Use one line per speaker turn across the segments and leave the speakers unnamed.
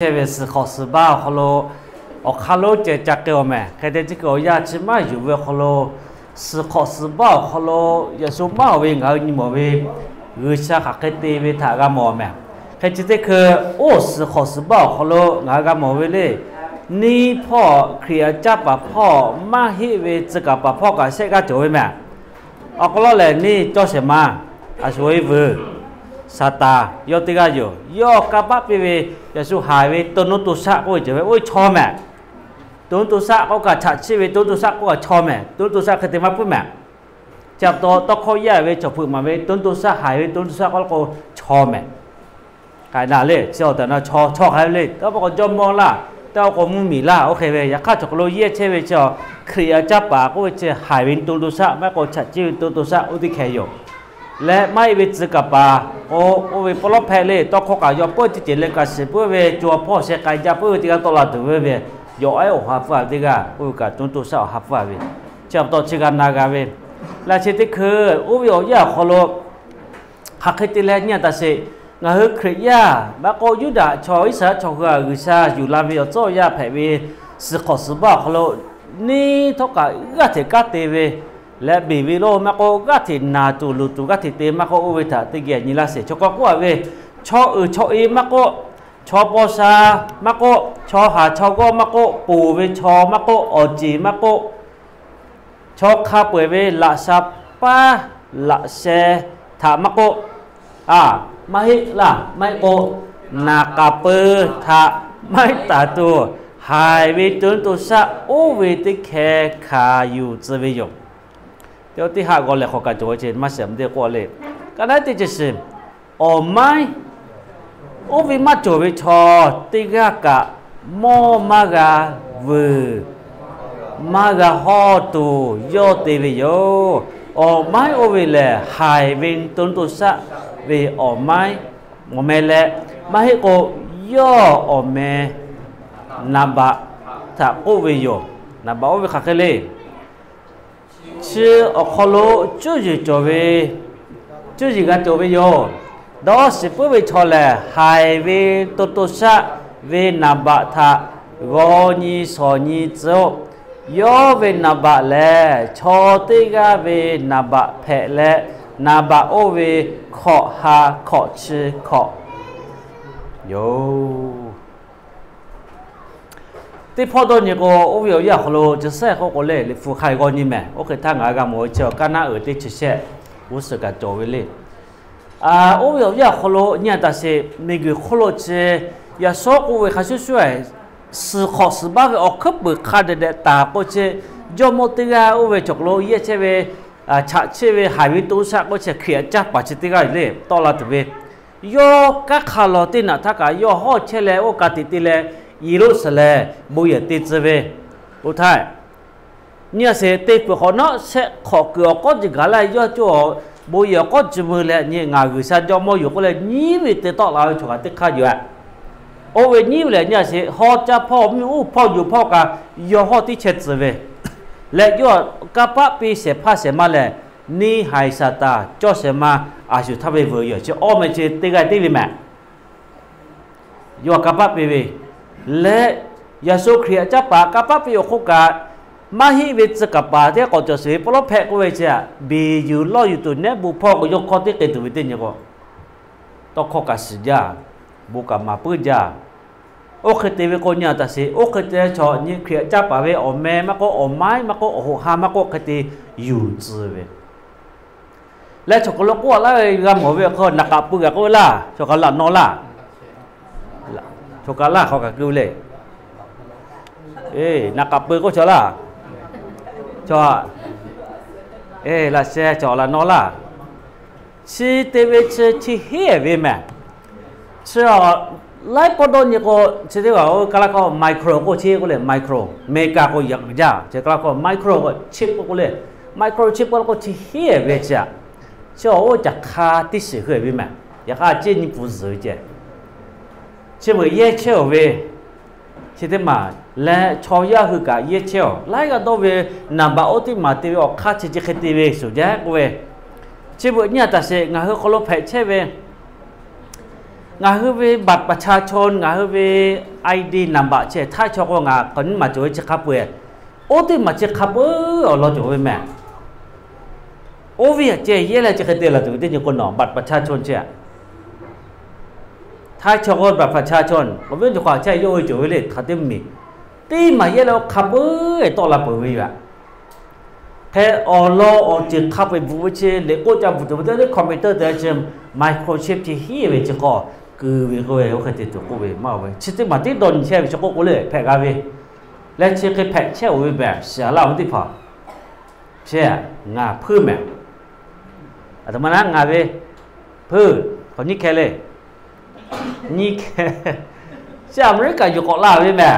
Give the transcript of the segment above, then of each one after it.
เทวสขอสบ้าขโลออกขโลเจจักเกลแม่แค่เด็กก็ยาชิมาอยู่เวขโลสขอสบ้าขโลยาสุมาเวงเอาหนิมเววิชาขักเตวิถากามอแม่แค่จิตคือโอ้สขอสบ้าขโลงากามอเวเลยนี่พ่อเคลียจับปะพ่อมาฮิเวจะกับปะพ่อกับเสกาโจยแม่ออกแล้วแหละนี่เจ้าเสมาอาช่วยเวสตายอติกาอยู่ยอกับปะเปเวยาสุหายเวตุนุตุสะก็จะเวโอ้ยชอแม่ตุนุตุสะก็กะฉะชีเวตุนุตุสะก็ชอแม่ตุนุตุสะคือเตมาปุ๊แม่จับตัวตอกเขาแย่เวจบพึ่งมาเวตุนุตุสะหายเวตุนุตุสะก็ชอแม่กายนาเลยเจ้าแต่น่ะชอหายเลยแล้วบอกจอมมองล่ะเจ้าก็มุมีล่ะโอเคเวยาข้าจกโลเย่เชเวเจ้าเคลียจับปะก็จะหายเวตุนุตุสะแม่ก็ฉะชีเวตุนุตุสะอุติแคยและไม่เวทกับปาโอเวปลอบแพเล่ต้องขอกายอเปิดจิตเจริญกันสิเพื่อเวจัวพ่อเสกายจับเพื่อที่กันตลอดถึงเวยอไอโอฮับว่าที่กันอุกาตุนตุสาวฮับว่าเวจับต่อชิกันนากาเวและเช่นที่คืออุวิโอยาขโลหักติเลเนี่ยแต่สิงาฮึคริยาบักยุดาชอยสาชอกาอุชาอยู่ลาวิโอโซยาแผเวสขอสบ้าขโลนี่ทกากาเทกาเตเวและบีวิโลมาโกกัตินาตูลูตูกัติเตมาโกอุเวตาติเกียนิลาเสชกกัวเวชอชออีมาโกชอปอซามาโกชอหาชอโกมาโกปูเวชอมาโกอจีมาโกชอคาเปเวละซาปาละเซถามาโกมาฮิละไม่โกนากาเปถาไม่ตาตัวหายเวตุนตุสะโอเวติแคขาอยู่จะเวยเดี๋ยวที่หากอเลยขอกระโจนเช่นมาเสริมเดียวกว่าเลยก็ได้ที่จะเสริมโอ้ไม่โอ้วิมาโจวิชอติกากะโมมากาเวมากาฮอตูโยติวิโยโอ้ไม่โอวิเลหายวินตุนตุสะวิโอ้ไม่โมเมเลมาให้โกโยโอเมนาบะถ้าโอวิโยนาบะโอวิขักเลยชื่ออคโลจูจิโจเวจูจิกาโจเวโยดอสิปุเวชอเลหายเวตุตุสะเวนาบะทะโกญิโสญิโจโยเวนาบะเลชอติกาเวนาบะเพเลนาบะโอเวขอหาขอชื่อขอโยที่พ่อตัวนี้ก็โอ้ยอยากรู้จะเสกเขาก็เลยฟูไข่ก็นี่แม่โอเคถ้างานกันหมดเจ้ากันน่าที่จะเสกรู้สึกกันโจวิเลยโอ้ยอยากรู้เนี่ยแต่是那个ขลุ่เจอยาก说我为还是说是考试吧我可不看的大过去就没得个我为着รู้也这为ชัดเจนหายวิตุสักก็จะเขียนจับปัจจุบันเลยตลอดเวโยก็ขลุ่ตินะถ้าก็โยห่อเชลโอกาสติเลยยีรุสเลบุยติดเวอุทัยเนี่ยเสติปขณะเสขอเกี่ยวก็จะกลายย่อจ่อบุยก็จะมือเลยเนี่ยงานกุศลจะมอยู่ก็เลยนี่วิติต่อเราชกติข้าอยู่โอเวนี่เลยเนี่ยเสห่อจะพ่อมีพ่ออยู่พ่อกับย่อห่อที่เช็ดเวและย่อกับป้าปีเสพาเสมาเลยนี่หายสตาจ่อเสมาอายุทำไปเวย์จะอ้อมจะติดกันที่วิแม่ย่อกับป้าปีและยาสุเครียจับปากกับป้าพิโยคุกะมาฮิวิจกับปาที่เขาจะเสียเพราะแพ้ก็เวจะบีอยู่รออยู่ตัวนี้บุพอก็ยกข้อที่เกิดตัววิธีนี้ก็ต้องข้อกัสยาบุกมาปื้นยาโอเคเทวคนเนี่ยแต่สิโอเคเทชอนี่เครียจับปาเวอแม่มาก็อไม้มาก็โอหามาก็คดีอยู่จืดเวและชกลกว่าแล้วกำหัวเวเขาหนักปื้นก็ล่ะชกลาโนล่าชกาล่าเขากับกูเลยนักกับปืนก็ชอล่าชอละเสียชอละนอล่าชีเตวิชชีเฮวิแม่ชอไล่ปอดนี่ก็ชีที่ว่าก็แล้วก็ไมโครก็ชีก็เลยไมโครเมกาก็ยังจ้าเจ้าก็ไมโครก็ชิปก็เลยไมโครชิปก็ชีเฮวิจ้าชอว่าจะฆ่าที่สิเฮวิแม่อยากฆ่าเจนี่ผู้สื่อเจ้เชื่อว่าเย่เชี่ยวเวใช่ไหมและชอวยาคือกะเย่เชี่ยวไล่กันตัวเวนำบ่าวที่มาตีออกข้าจะคิดตีเวสุดยอดเวเชื่อว่าเนี่ยแต่เสงาคือคนละเพจใช่เว งาฮือเวบัตรประชาชนงาฮือเว ID นัมเบอร์เชถ้าชอกงาคนมาจ่วยจะขับเวโอติมาจะขับเราจ่วยแม่โอเวียเจเยละจะเคยเตือนเราถึงที่จะคนหนอบัตรประชาชนเชถ้าชอกบัตรประชาชนผมเป็นจะขวาใช้โยจ่วยเลยขัดเต็มมีตีมาเยเราขับต่อละเปวีว่ะแค่ออโลอจะขับไปบูเชเลโก้จะบูตัวเด็กคอมพิวเตอร์เดี๋ยวจะไมโครชิปที่ฮีเวจะก็คือเวก็เวเขาเคยติดตัวกูเวมาเวชิดมาที่โดนเช่ไปชกกูเลยแพ้กันเวและเช่เคยแพ้เช่เวแบบเสียเราไม่ได้พอเช่งาพื้นแม่แต่ทำไมนะงาเวพื้นคนนี้แค่เลยนี่แค่เช่อเมริกาอยู่เกาะลาเวแม่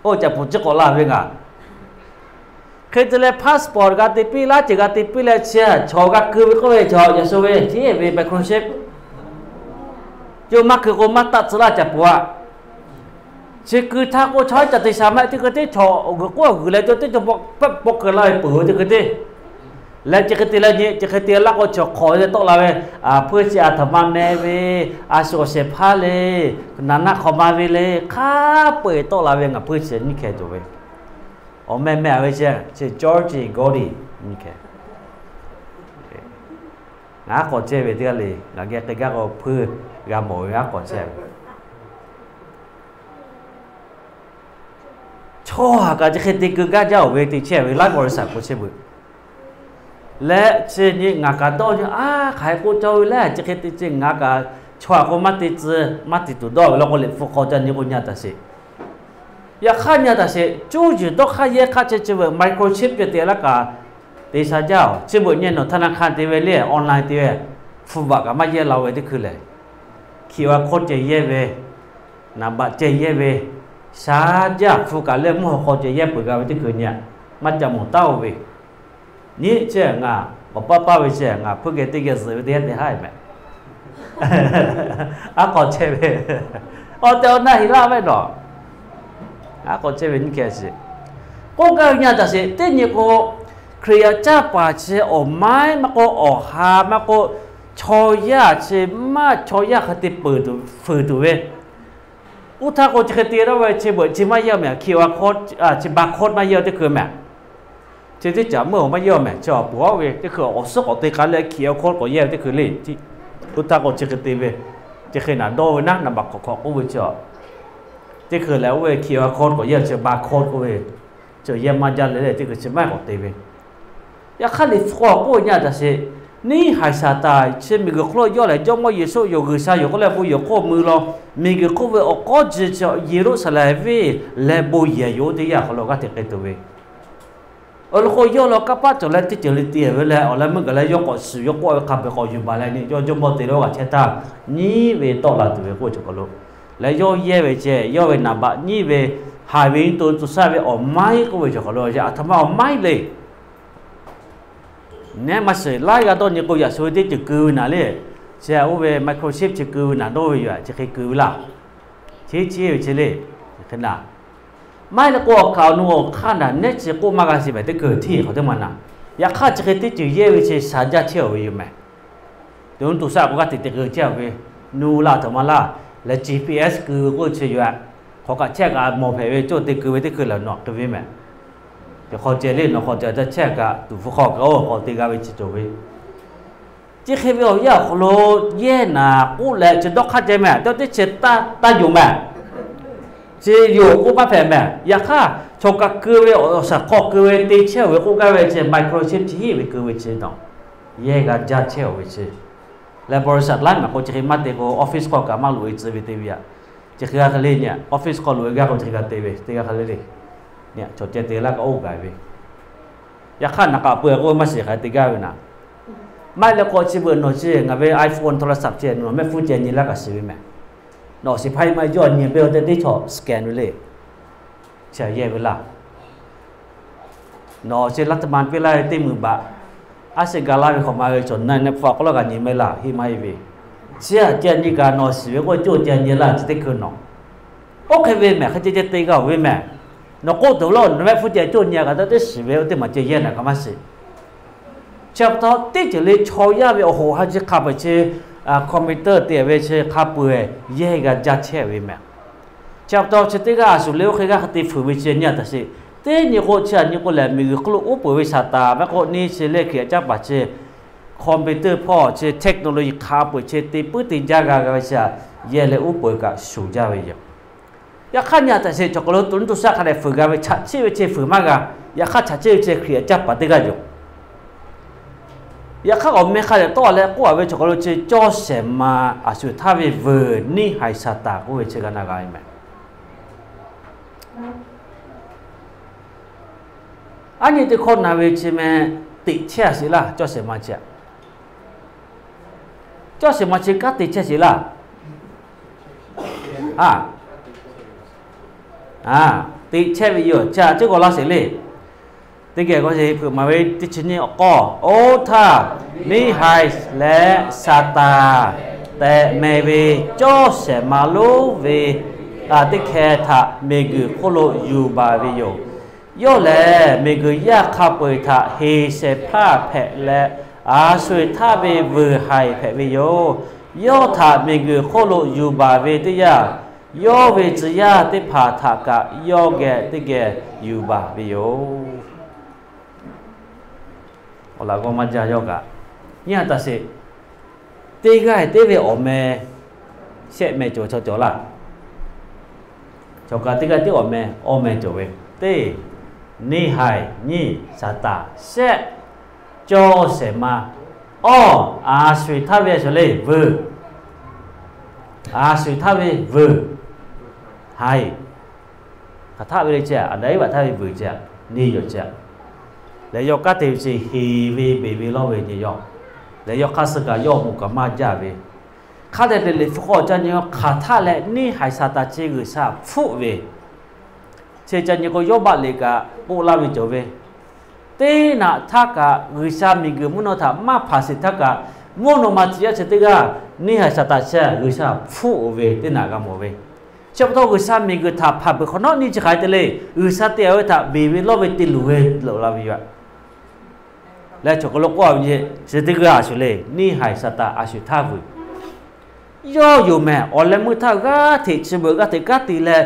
โอ้จะพูดจะเกาะลาเวงาเคยจะเลยพาสปอร์ตกันติดปีละจะกันติดปีละเช่ชอกันคือก็เวชอจะสู้เวที่เวไปคอนเซ็ปต์จูมาคือคนมาตัดสละจับว่าเชื่อคือถ้ากูใช้จัดที่สามารถที่ก็ได้ชอกูคือแล้วจะจะบอกปั๊บบอกกันเลยเปิดจะก็ได้แล้วจะก็ได้แล้วเนี่ยจะก็ได้แล้วก็ชอขอจะต้องเราเพื่อจะทำมันเนเวอาโซเซพาเลยนั่นน่ะเขามาเวเลยข้าเปิดต้องเราเองกับเพื่อจะนี่แค่ตัวเองอ๋อแม่เว้ยเช่จอร์จีกอดีนี่แค่งาขอเจ้ไปเดียวเลยหลังจากที่ก็เพื่อกาโมยงาขอเจ้ชั่วก็จะคิดถึงก็จะเอาเวทีเช่เวลาบริษัทกูเช่บุและเช่นนี้งากาโดจะขายกูเจ้าแล้วจะคิดถึงงากาชั่วก็มาติดตัวดอกแล้วก็เลยฟุกเขาจะนี่กูเนี่ยแต่สิอยากข้าเนี่ยแต่สิจู่จู่ต้องข้าเยอะข้าจะเจอไมโครชิปจะเตียแล้วก็ตีซาเจ้าเช่นบุเนี่ยหนูธนาคารตีเวลี่ออนไลน์ตีเวฟุบกับมาเยอะเราเวทีคือเลยคิดว่าโคตรจะเยอะเวนับบัตรจะเยอะเวซาเจ้าฟุกกับเรื่องมั่วโคตรจะเยอะเปิดกับเวทีคือเนี่ยมันจะหมุนเต้าเวนี่เจ้างาบอกป้าเวเจ้างาเพื่อเกิดที่เกิดสื่อเดียดได้ให้ไหมก่อนเช่เวเจ้าหน้าหิล่าไม่หรอก่อนเช่เวนี่แค่สิก็ก็เนี่ยแต่สิที่นี่ก็เคลียร์จ้าป่าเช่อไม้มาก็ออกหามาก็ชอยาเช่มาชอยาคติเปิดฝืนตัวเวอุทาก็จะคติเราไว้เช่บ่เช่มาเยอะแม่คิวอาร์โค้ดเช่บาร์โค้ดมาเยอะที่คือแม่เช่ที่จะเมื่อมาเยอะแม่จะบัวเวที่คือออกสุกออกตีกันเลยคิวอาร์โค้ดก็เยอะที่คือเลยที่อุทาก็จะคติเวจะเคยหนาโดนนะนับบักขอกูเวจะที่คือแล้วเวคิวอาร์โค้ดก็เยอะเช่บาร์โค้ดก็เวจะเยี่ยมมาจังเลยที่คือเช่ไม่ออกตีเวอยากขัดฟอกกูเนี่ยแต่สินี่หายสาตายเช่นมีก็คล้อยย่อเลยจ้องว่าเยซูอยู่คือสายอยู่ก็เลยบุยก็มือเรามีก็เวอก็จะเยรูซาเล็มเลยบุยอยู่ที่อยากเขาเราก็ติดตัวเองแล้วก็ย่อเราก็ป้าจะเล่นที่จะเล่นตีเวลาแล้วมึงก็เลยยกก็สื่อยกก็ขับไปก็อยู่บ้านเลยนี่ย่อจมตีเราก็เช่นนั้นนี่เวต่อละตัวเองก็จะก็รู้แล้วย่อเย่เวเจย่อเวนับะนี่เวหายเวตัวตัวสายเวออกไม้ก็เวจะก็รู้จะทำไมออกไม้เลยเนี่ยมาเสียไล่กันตอนนี้กูอยากช่วยที่จะกู้น่ะเลยเชื่อว่าไมโครชิปจะกู้น่ะด้วยอยู่จะเคยกู้ละชี้อยู่เฉลี่ยขนาดไม่แล้วกูข่าวนู้นข้าน่ะเนี่ยจะกูมากันสิแบบที่เกิดที่เขาจะมันน่ะอยากข้าจะเคยที่จะเยี่ยมเฉยสัญญาเที่ยวอยู่ไหมเดี๋ยวตัวสาวกูก็ติดเกิดเที่ยวไปนู่นละทำมาละแล้ว GPS กู้กูเชื่ออยู่เขาก็เช็คอ่ะมองไปจุดที่กู้ไปที่คือแล้วเนาะตัวนี้ไหมจะเขาเจริญเขาจะเช็คกับตัวผู้เขาเขาตีกันไปจิตตัวไปที่เคยไปเอาย่าเขาโลเย่น่ะกูแหละจะต้องเข้าใจไหมเจ้าที่เช็ดตาอยู่ไหมจะอยู่กูมาแผ่แม่อยากข้าชกกับคือไปเอาสักข้อคือไปตีเชี่ยวไปกูกันไปเช็ดไมโครชิปที่ไปคือไปเช็ดน้องเย่กันจัดเชี่ยวไปเช็ดแล้วบริษัทร้านมันเขาจะให้มาเด็กออฟฟิศเขากับมาลุยจะไปตีวิจะคือเขาเล่นเนี่ยออฟฟิศเขาลุยกันเขาจะกันตีไปตีกันเขาเล่นเนี่ยจดเจตแล้วก็โอ้กายไปอยากขันนักเปื่อยก็มาเสียขายตีกันไปนะไม่แล้วก็ชิบุนโนชิงเอาไปไอโฟนโทรศัพท์เจนโนไม่ฟูเจนนี่แล้วก็ซื้อไหมโนสิพายไม่ย้อนเนี่ยเบลจะได้ชอบสแกนไว้เลยเชื่อเย่เวลาโนชิรัฐบาลเวลาที่มือบะอาศัยการไล่ของมาจนนั่นเนี่ยฝากแล้วกันนี่ไม่ละที่ไม่ไปเชื่อเจนนี่การโนสิก็จู่เจนนี่ละจะได้คืนน้องโอเคเว้ยแม่เขาจะตีก็เว้ยแม่นกตัวเราไม่ฟูเจจุนเนี่ยก็ได้สิเวลที่มันจะเย็นนะก็มาสิเจ้าตัวที่จะเลยชอยาไปโอ้โหเขาจะขับไปเช คอมพิวเตอร์เตียเวเชคาปุยเย่กะจัดเชเวแมจับตอชติกาสุเลวเคกะติฝึวิเชเนี่ยตะสิเตนี่โคชะนี่โคแลมีกลุอุปวิชาตาแมโคนี่เชเลเขียจับบาเชคอมพิวเตอร์พ่อเชเทคโนโลยีคาปุยเชติปุติจากะกะชะเย่เลอุปกะสุจาเวเยยาขันยาตะสิจกโลตุนตุสักคะได้ฝึกะเวชะเชเวเชฝึมากะยาขัดชะเชเชเขียจับปะติกะอยู่ยาข้าออกไม่ข้าจะต่อแล้วกูเอาไปจกเราจะจ่อเสมาอาสุท่าไปเวนี่หายสตากูไปเชื่อกันอะไรไหมอันนี้ที่คนน่าเวชิแม่ติเชื่อสิล่ะจ่อเสมาเชื่อจ่อเสมาเชื่อก็ติเชื่อสิล่ะติเชื่อไปอยู่จ้าเจ้าก็รักสิเลยติเกก็จะเพื่อมาไว้ติชนี่ก็โอทามิไฮและซาตาแต่เมวีโจเสมาลูวีติแคทาเมกุโคโลยูบาวิโยโยเลเมกุยาคาเปทาเฮเซพาเพและอาสุยทาเวเวไฮเพวิโยโยทาเมกุโคโลยูบาวิติยาโยเวจิยาติพาทากะโยเกติเกยูบาวิโยOla ko maja yoga nya ta se te ga te ve o me se me jo cho jo la cho ka te ga te o me jo we te ni hai ni sa ta se jo se ma o a sui tha ve so le vu a sui tha ve vu hai ka tha ve le cha a dai ba tha ve vu cha ni yo chaแล้วยกก็เทียบสิฮีวีบีวีล้อเวนี่ยกแล้วยกข้าศึกยกมุกมาจ่าเวข้าแต่เป็นเลยข้อจันยกขาท่าและนี่หายสตาเชกุซาฟุเวเชจันยกยกบัตรเลยกะปูลาวิจเวเตน่ะทักกะกุซามีกุมุนอธามาภาษิทักกะมุนอมาจียเชติกะนี่หายสตาเชกุซาฟุเวเตน่ะกะโมเวเฉพาะกุซามีกุธาภาพคนนี้จะขายเตเลยกุซาเตียวธาบีวีล้อเวติลุเวล้อลาวิวะและจกโลกว่าเนี่ยเสติกาสุเลยนี่หายสตาอาสุท่าวุย่ออยู่แม่อเลมือท่าก็ติดเสมอก็ติดก็ติดเลย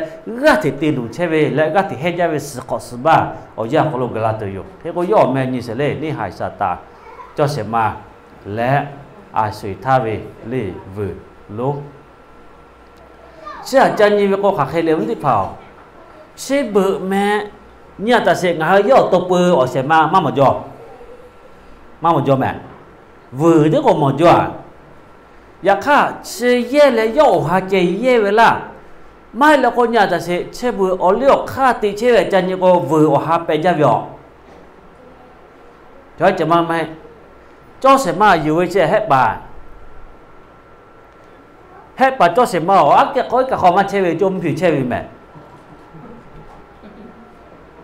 ก็ติดตีนุ่งเชเวและก็ติดเฮจาเวสกอสบ้าเอาย่าโลกลาตัวอยู่เฮก็ย่อแม่นี่เสเลยนี่หายสตาเจ้าเสมาและอาสุท่าเวลีวุโลเชื่อจันยีเวก็ขัดเฮเลวันที่เผาเชเบอแม่เนี่ยแต่เสกงาย่อตัวเปอร์อเสมามาหมดย่อมาหมดจ่อแม่vừa đó còn mộtจ่ออยากข้าเชยเย่เลยย่อหาเจเย่เวลาไม่แล้วคนอยากจะเชvừaเอาเลี้ยวข้าตีเชยจันยังก็vừaเอาหาเป็นย่าหยอกจ่อจะมาไหมจ่อเสมาอยู่ไว้เชยให้ป่าจ่อเสมาอ๋อแกคอยกับเขามาเชยจมผิวเชยแม่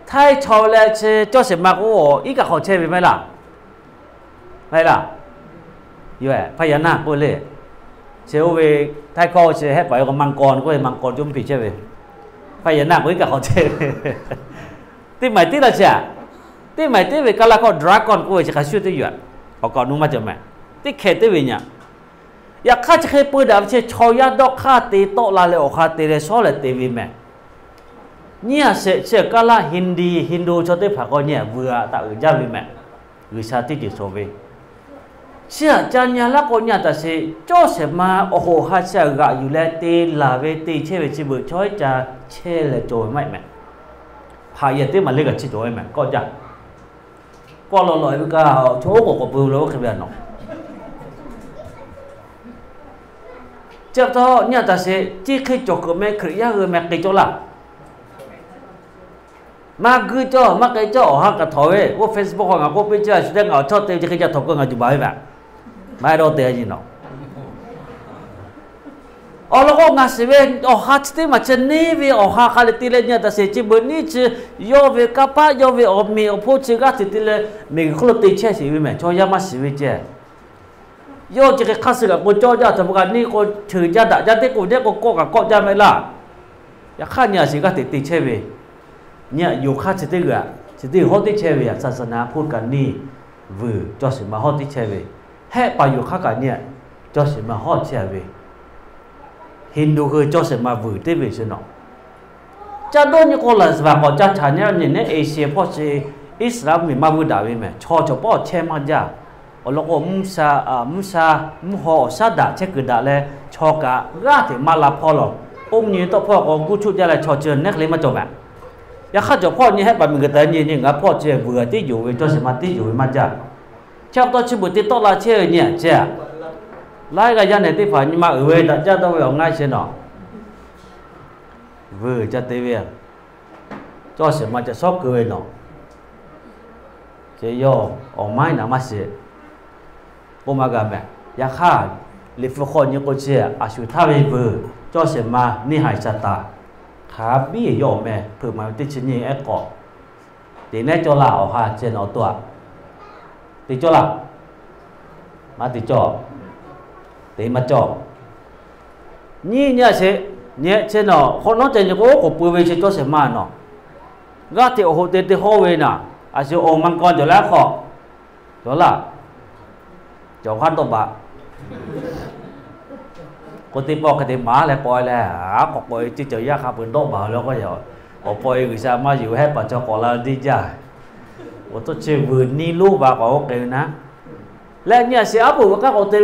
ถ้าชาวแล้วเชยจ่อเสมาก็อีกกับเขาเชยไหมล่ะไม่ล่ะอยู่แหละพญานาคก็เลยเชื่อว่าถ้าเขาเชื่อให้ไปกับมังกรก็ให้มังกรจุ่มผีใช่ไหมพญานาคก็กับเขาเชื่อที่หมายที่เราเชื่อที่หมายที่ว่าก็แล้วก็ดราก้อนก็จะขาช่วยที่อยู่เขาก่อนนู้นมาจะไหมที่เขตที่วิญญาณอยากข้าจะเคยพูดแบบเชื่อชอยาดอกข้าตีโตลาเลโอข้าตีเลโซเลตีวิแม่เนี่ยเชื่อก็ละฮินดูชอบที่ผักก็เนี่ยเบื่อตาอื่นจ้าวิแม่หรือชาติจิตโซเวเชื่อจันยาละคนเนี่ยแต่เสียโจเสมาโอ้โหฮัจฉริยะอยู่แล้วตีลาเวตีเชื่อชิบุช่วยจะเชื่อเลยโจไม่แม่พายตีมาเล็กกับชิโจไม่แม่ก็จะก็ลอยๆก็โชว์กับปูแล้วก็แบบนั้นเจ้าตัวเนี่ยแต่เสียที่เคยจกกับแม่เคยยากแม่เคยโจละมาคือโจมาเคยโจฮักกับถอยว่าเฟซบุ๊กของเราไปเจอสุดท้ายเราชอบเตะจะเคยจะถกกันอยู่บ่อยแบบไม่รอเตะจีนออ๋อแล้วก็งานสิเวอ๋อฮัตติมาเชนนี่วิอ๋อฮักอะไรตีเลยเนี่ยแต่เสียจีบนี่จีโยเวกับป้าโยเวอมีอพูดจีก็ติดเลยมีคนละตีเชื่อสิวิแม่ช่วยยามาสิวิเจโยจะแค่ข้าศึกกับคนโจยาทำกันนี่คนถือยาด่ายาเด็กคนเด็กก็โกกับโกยาไม่ละอยากข้าเนี่ยสิก็ติดเชื่อวิเนี่ยอยู่ข้าสิติกะสิติฮอติเชื่อวิศาสนาพูดกันนี่วิจอสิมาฮอติเชื่อวิให้ไปอยู่ข้ากันเนี่ย cho sẽ mà họ chia về Hinduคือcho sẽ mà vừa tới về nó cha đôi như con là và họ cha chả nhớ nhìn này Asia họ sẽ Islam mình mà vừa đào về mà cho bỏ che mà ra ở lúc Musa họ sa đã che cứ đã là cho cả ra thì mà là phò rồi ông như tao phò còn cú chút ra là cho chuyện nét lấy mà cho mẹ ya khác cho phò như hết bạn mình cái tên như ngã phò che vừa tí dụ về cho sẽ mà tí dụ mà ra trong đó chỉ một tí to là che nhẹ che lại cái nhà này tí phải nhưng mà ở về đã ra tao về ở ngay trên nó vừa cho tí về cho sẽ mà cho sót cười nó chế yo ở mai nào mà sẽ ô mà gặp mẹ ya khác lịch phục con như cô chị à chú thà về vừa cho sẽ mà ni hải sát ta khá bí yo mẹ thử mà tí chuyện gì ấy có thì nãy cho là ở hà trên ở tua thì cho là mà thì cho thì mà cho như nhá sẽ nhẹ trên nó họ nói trên những cái của bùi về cho sẽ mà nó gác thì ở hồ tây thì hồ về nè à chú ôm mang con cho lá khó đó là cho khoan tổ bạc cô tìm bỏ cái tìm má lại coi là có coi chỉ chơi giác bên tổ bạc nó có giờ ở coi người sao mà chịu hết bà cho có là đi ra của tôi chơi vừa ni lú và có cái nè lẽ nhà sẽ áp dụng các ô tê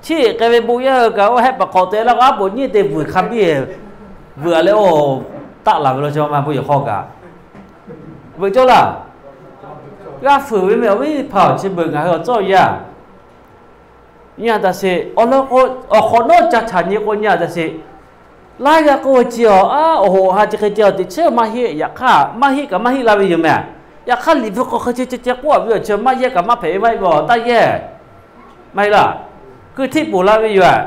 chỉ cái về bùi giờ cái hết bà có tê là áp dụng như thế vừa khám bì vừa lấy ô tạ làm rồi cho mà bây giờ khó cả vừa cho là gác phử với mèo với phở trên bờ ngài ở cho ya nhà ta sẽ ở nó ở khó nó chặt chắn như con nhà ta sẽ lại cái cô chiều hồ hai cái chiều thì chơi ma hi ya khá ma hi cả ma hi là bây giờ mẹ ya khá lì vô có chơi quá bây giờ chơi ma hi cả ma phải mai bỏ ta ye mai là cứ thích bù là bây giờ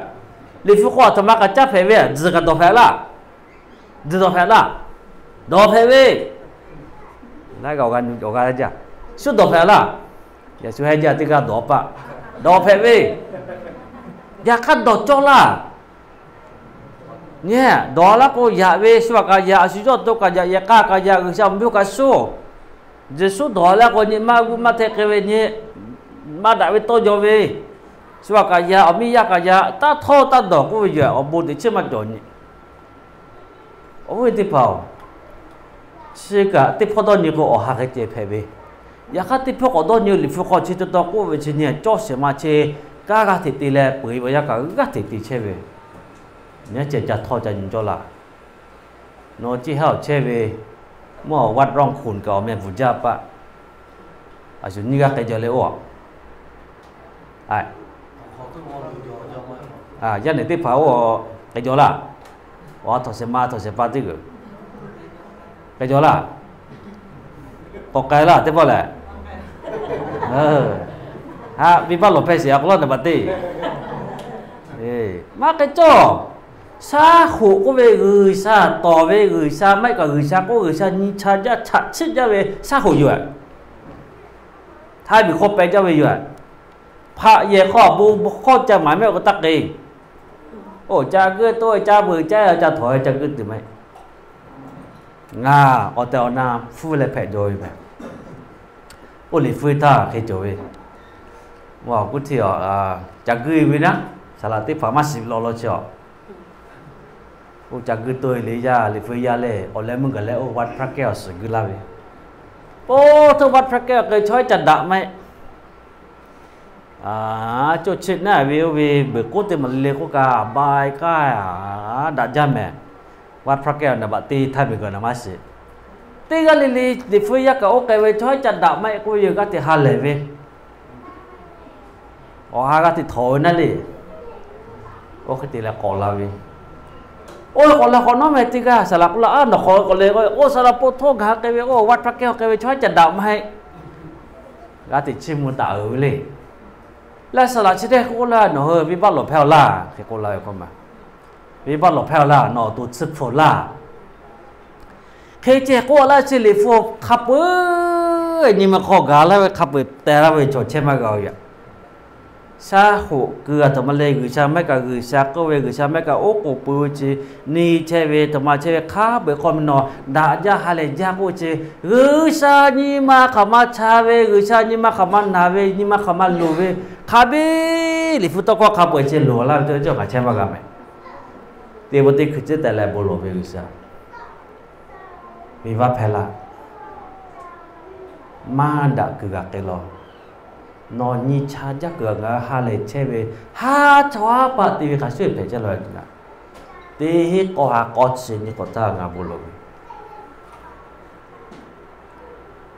lì vô có thằng ma cả chắc phải về chỉ cần đồ phải là đồ phải về lại gọi cái gì suốt đồ phải là ya suốt hay giờ thì cái đồ pa đồ phải về ya khá đồ cho là nhé đó là cô ya về suốt cái ya suốt đồ cái ya cái ya cái sao biết cái số Giêsu đó là cô nhìn mà thấy cái về nhé mà đại với tôi cho về suốt cái ya ở mi ya cái ya ta thô ta đổ cô bây giờ ở bồn thì chưa mà đổ nhỉ ôi thì bảo chỉ cả tiếp phật như cô ở hai cái chế về ya khác tiếp phật đó như lịch phật họ chỉ tôi cô về chỉ nhé cho xem mà chế các thì tỷ lệ bởi vì các thì chế về nhớ chế chặt thọ chân cho là nó chỉ hao chế về muaวัดร่องขุนก็แม่นผู้จับอ่ะอาจนี่ก็เคยเจอเลยอ่ะยันนี่ที่เผาเคยเจอละว่าทศมาทศปาติกเคยเจอละปกไกละที่บ่แหละวิบัติหลบไปเสียก็รอดในบัดนี้มาเคยเจอsa khổ có về người sa tỏ về người sa mấy cả người sa có người sa như cha ra chặt chết ra về sa khổ rồi thay bị khó bé ra về rồi phạ về khó bu khó cha mãi mấy cái tắc đi ồ cha cứ tôi cha bự cha thổi cha cứ từ mấy nga ở tàu nam phu lại phải rồi vậy ồ lì phu ta khi rồi wow cứ thì cha cứ với nó sao là tiếp phá xịt lo choจักคือตัวเลยจ้าเลยฟื้นยาเลยเอาแล้วมึงกันแล้ววัดพระแก้วสุดคือลาวิโอ้ถ้าวัดพระแก้วเคยช่วยจัดด่าไหมจุดเช็ดหน้าวิวเบิกกู้เต็มมันเลยก็กาบายก้าด่าจ้าแม่วัดพระแก้วน่ะบัดตีท่านไปก่อนนะมาสิตีกันเลยฟื้นยาก็โอเคไปช่วยจัดด่าไหมกูยังก็ติฮัลเลยเว้ยอ๋อฮะก็ติถอยนั่นเลยโอเคติแล้วก่อลาวิโอ้คนละคนน้องแม่ติกาสลับละนครก็เลยโอ้สลับโทษหาแกโอ้วัดพระแก้วแกไปช่วยจัดดาวมาให้กาติชิมุนตาเลยและสลับชิได้ก็ละเนาะวิบัติหลบแผ่วล่าแค่ก็เลยเข้ามาวิบัติหลบแผ่วล่าเนาะตัวซึกโฟล่าเคเจก็ละชิลิโฟขับนี่มาขอกาแล้วขับแต่ละไปจดเช่นมาเกาอย่าง ซาหุเกือตมาเลยคือชาไม่ก็คือชาก็เวคือชาไม่ก็โอโกปูจีนี่เชเวตมาเชเวข้าเบคอมนอดาจาฮาเลจาปูจีคือชานี่มาขมาชาเวคือชานี่มาขมานาเวนี่มาขมาลูเวคาเบลิฟุตก็ขับไปเชลโลแล้วเจ้าข้าเชมากันไหมเดี๋ยววันที่คือจะแต่ละบอลเวคือชาวิวัฒน์เพลามาดักคือกักเกลอนอนนิชาจักเกือกฮาเลเชเวฮาชวาปะติวิคาช่วยเพจลอยกันตีฮิโกฮากอชินิโกตางาบุโล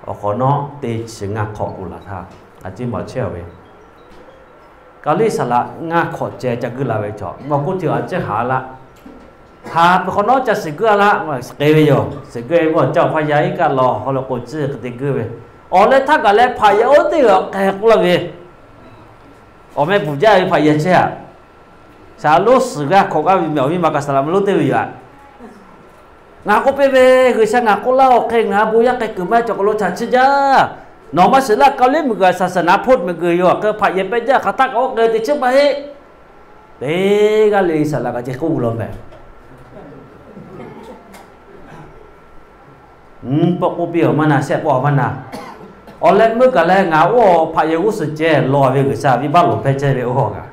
อขอนอตีชิงาขอกุลาทาอาจิมอเชเวกาลิสละงาขอเจจักกุลาเวจอบอกกูที่อาจจะหาละหาขอนอจะสิกละว่าสเกเวโยสเกเวว่าเจ้าพญาอิกาลอฮอลโกจิกติกเวอ๋อแล้วถ้ากันแล้วพายโอติก็แกกละเวอ๋อแม่ปู่ย่าพายเช่อะสาลุสกะขอกะมีเหมียวมีมากะสลามลุเตวิอ่ะงาก็เปเวคือช่างาก็เล่าเคงนะปู่ย่าแกคือแม่จกโลชาชิจานอมาสิละเกาหลีมึงก็ศาสนาพุทธมึงก็อยู่ก็พายเปจ้าคาตักโอเกติชบ่ให้เตกะเลยสละกะเจกูลอมแม่ปกกูเปียวมันน่ะแซ่บออกมันน่ะอ๋อแล้วมึงก็แล้วงาโอ้พายอุสเจรอเวคือซาวิบาลเพเจเวโอกะ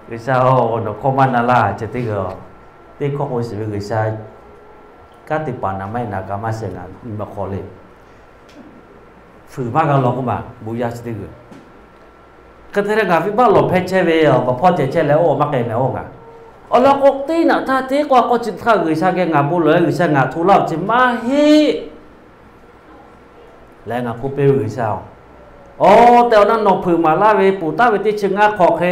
คือซาโอโนคอมันนาลาจะติก็ติขอโอสิเวคือซากะติปานาไม่นากามาเสงามาขอเลยฝือมากก็ลองก็มาบุญาสิติก็เทระงาวิบาลเพเจเวอ๋อพอเจเจแล้วโอ้มาเกแมโอกะอ๋อแล้วกตีน่ะถ้าติก็จิตข้าคือซาแกงาบุเลยคือซางาทุลาจิมาฮีแล้วงากูเปวิสาวอ๋อแต่นั้นนกผือมาลาเวปูตาเวติชงาขอเค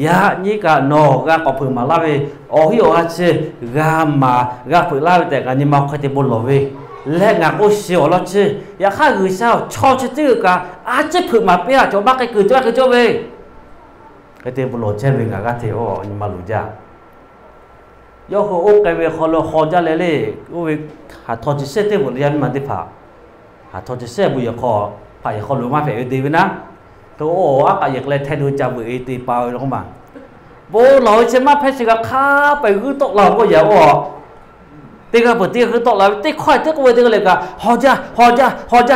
ยานี่กะนอกะก็ผือมาลาเวอ๋อฮิโออาเชกามากะผือลาเวแต่กันนี่มาคติบุลเวและงากูเสียวละเชยาข้าคือสาวชอชติกะอาเจผือมาเปียจอมาไกคือจ้าคือจ้าเวกติบุลเชเวงากะเทโอนี่มาลุจายอโหโอเกเวขอลขอจาเลโอเวหาทอจิเซเตบุลยันมันติพาหาทอจะเสียบุยคอพายคอหรือมาเฟอดีวินะตัวโอ้อากาศอยากเลยแทนดูจับบุยตีเปล่าลงมาโบเราใช่ไหมเพชรกับข้าไปคือตกเราก็อย่าออกตีกับปตีคือตกเราตีค่อยตีก็ไปตีก็เลยกับฮอจ้า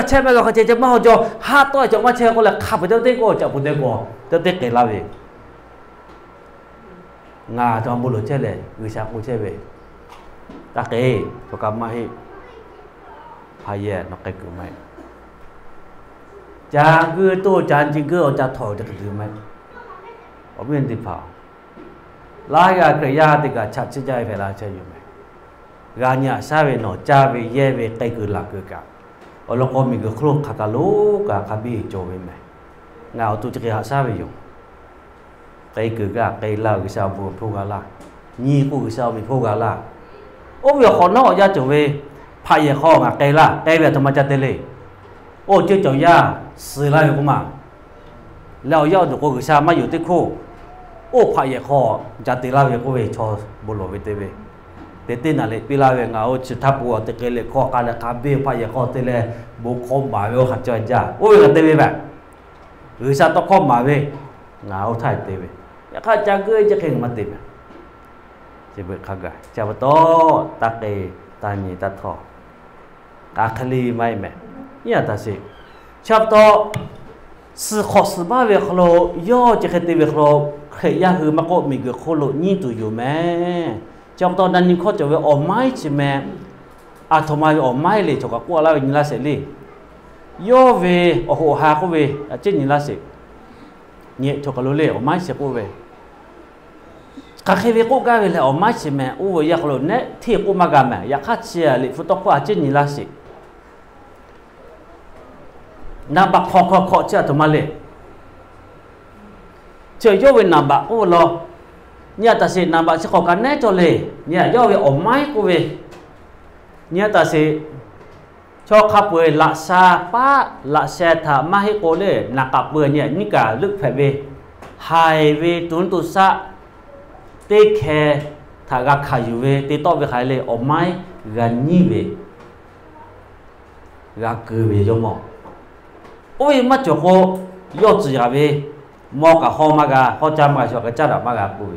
ใช่ไหมเราเขาจะมาฮอจ้าห้าตัวจะมาเชื่อก็เลยขับไปเจ้าตีก็จะปุ่นเด็กก็เจ้าตีเกล้าเองงาจอมบุรุษเช่เลยวิชาบุเช่เวตะเกยตัวกรรมมาให้พายนกไก่กูไม่จางคือตัวจานจริงคือเอาจะถอยจะคือไม่เอาเวียนติพาลายกระยาติกาชัดใจเวลาใช่อยู่ไหมงานเนี่ยซาเวนอจ้าเวเย่เวไก่คือหลักคือกับเอาลูกอมีคือครุกขากาลูกาคาบีโจเวไหมงาเอาตัวจะเกี่ยวซาเวอยู่ไก่คือกับไก่ลาคือชาวบัวพูกาลานี่กูคือชาวมีพูกาลาโอ้ยขอนอกยาโจเวพายข้องไกลละไกลแบบธรรมจัตเลยโอ้เจ้าเจ้าย่าสื่ออะไรกูมาแล้วย่าดูกูชามาอยู่ที่คู่โอ้พายข้อจัตติลาเวกูเวชอบุโลเวเตเวเตตินอะไรพิลาเวงาโอ้ชิทับบัวเตเกเลข้อการละคาเบพายข้อเตเลบุคคลมาเวขัดจอยจ้าโอ้ยกันเตเวแบบหรือชาต้องข้อมาเวงาโอ้ไทยเตเวอยากข้าจังเกยจะเข่งมาเตเวจะเบิกข้ากะจะมาโตตะเกตานีตะทอกาคลีไม่แม่เนี่ยแต่สิชอบต่อสื่อขอสื่อบ้าเวคโลย่อจะเคยตีเวคโลเคยยาคือมันก็มีเกี่ยวกับโลนี่ตัวอยู่แม่ชอบต่อนั้นยิ่งเขาจะเวอไม้ใช่ไหมอาทำไมอไม้เลยจกกัวแล้วนี่ละเสรีย่อเวโอ้โหหาเขาเวอาจจะนี่ละสิเนี่ยจกกัวเลยอไม้เสียกูเวกาเคเวกูกาเวเลยอไม้ใช่ไหมโอ้ยอยากโลเนี่ยที่กูมากาแม่อยากขัดเชียร์ลิฟุตกูอาจจะนี่ละสินาบักขอเจ้าตัวมาเลยเจ้าย่อเวนาบักโอ้โลเนี่ยแต่สินาบักจะขอกันแน่จเลยเนี่ยย่อเวอไม้กูเวเนี่ยแต่สิชอบขับเวละซาป้าละเซธามาให้โกเลนักขับเวเนี่ยนี่กาลึกแผลเวไฮเวตุนตุสะเตแคถ้ากาขายเวติโตเวขายเลยอไม้กันนี่เวกาเกเวยอมโอ้ยมาจโกยอดจีอาเว มอกะฮอมากะฮอจามากะชอกะจัดมากะปุย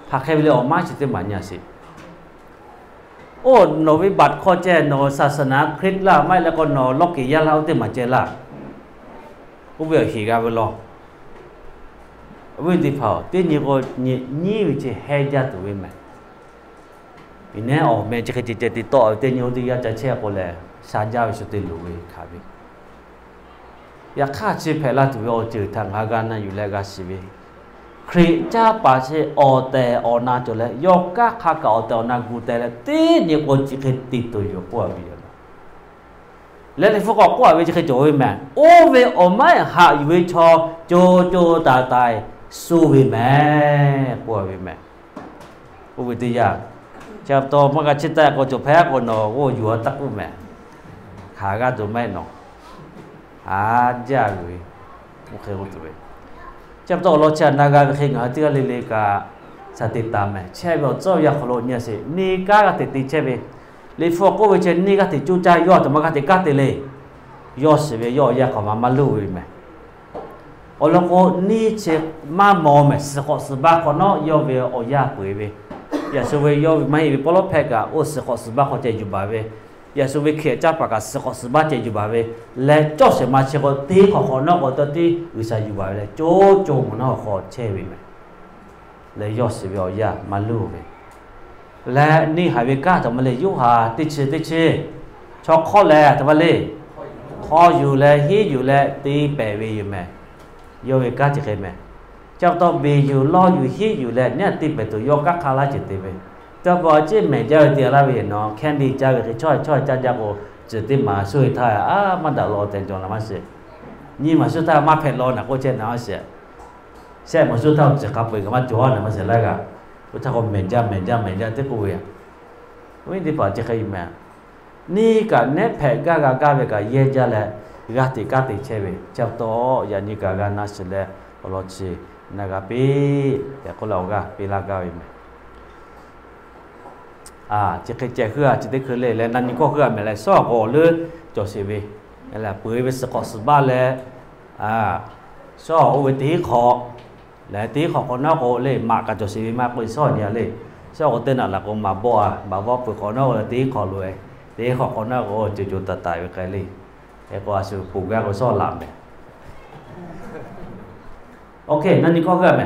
พาแค่เวลาออกมาสิเตมันญาสิโอ้โนวิบัติข้อแจ้โนศาสนาคริสต์ละไม่แล้วก็โนลอกกิยะละเอาเตมาเจละอุเบหิกะเวลอวิธีเผาที่นี่ก็นี่วิธีให้ญาติวิแม่ปีนี้ออกแม่จะคิดจะติดต่อที่นี่ที่อยากจะเชื่อก็เลยสานยาวิสุทธิลุยครับอยากฆ่าชีพให้ละตัวเอาจืดทางหาการนั่นอยู่แล้วก็ชีวิตคริจ้าป่าเชอแต่อนาจเลยยกกะข้ากะอแต่อนากูแต่ละตีนี่ก็จะคิดติดตัวอยู่กว่าวิแล้วในพวกก็กว่าวิจะคิดโจยแม่โอเวอไม่หาอยู่วิชอโจตาตายสู้วิแม่กว่าวิแม่อุวิทยาจับตัวมันก็ชิดแต่ก็จะแพ้ก็นอโอ้อยู่ตักอุแม่ขาก็จะไม่นอจ้าวิโอเคหมดเลยจับตัวรถชันนากาเข่งหาที่ก็เล็กๆสติตามแม่ใช่แบบเจ้าอยากขลุ่นเนี่ยสินี่ก็ติดใช่ไหมเลยฟอกก็วิเชนนี่ก็ติดจูใจยอดแต่มันก็ติดกัดเลยยอดสิเวยอดอยากเข้ามาลู่วิแม่โอ้แล้วก็นี่เช็คมามองแม่สกอสบ้าคนน้อยอดเวยอยากปุยเวยอย่าสวยยอดไม่วิปลอเพกะโอ้สกอสบ้าเขาใจอยู่บ้าเวยอย่าสวยเขียจับปากกาสกอสบ้าใจอยู่บ้าเวยและจ่อเสมาเช็คก็ตีเขานอกก็ตีวิสัยอยู่บ้าเลยโจมันเอาเขาเช่วิแม่เลยยอดสิเวยอยากมาลู่เวยและนี่หายไปก้าทำมาเลยยุหาติดชอกข้อแลทำมาเลยข้ออยู่แลฮีอยู่แลตีแปะเวอยู่แม่โยเวก้าจะเคยแม่เจ้าต้องเบอยู่ล่ออยู่ฮีอยู่แลเนี่ยตีไปตัวโยกักคาราจิตตีไปเจ้าบอกจีแม่เจ้าเดียร์ละเวน้องแคนดี้เจ้าก็ช่วยจ้าโอจะตีมาช่วยท่ามันด่ารอแต่จงละมันเสียนี่มาช่วยท่ามาเผ็ดร้อนนะก็เช่นนั้นเสียใช่มาช่วยท่าจะขับไปกับมันจวนนะมันเสียแล้วกันก็ถ้าเขาเหม็นจ้าที่กูเองวิธีป่าจะใครแม่นี่กันเน็ตแผงกากาเวกาเยจ้าแหละกาติเชเวจับตัวอย่างนี้กานาสิเลโอโลชีนักปีแต่ก็เรากาปีลากาวิแม่จะเคยเจอคือจะได้เคยเลยแล้วนั่นนี่ก็คืออะไรซ้อโอเลยจบสิเวนั่นแหละปืนไปสกอสบ้านแล้วซ้อโอเวทีขอและตีของคนนอกเลยมากกับจสิมากไปซ่อนเนี่ยเลยซ่อนก็เต้นอะไรก็มาบ่ไปคนนอกเลยตีขอรวยตีของคนนอกจุดตายไปไกลเลยไอ้ก็อาจจะผูกแกก็ซ่อนหลับเนี่ยโอเคนั่นนี่ก็คือไหม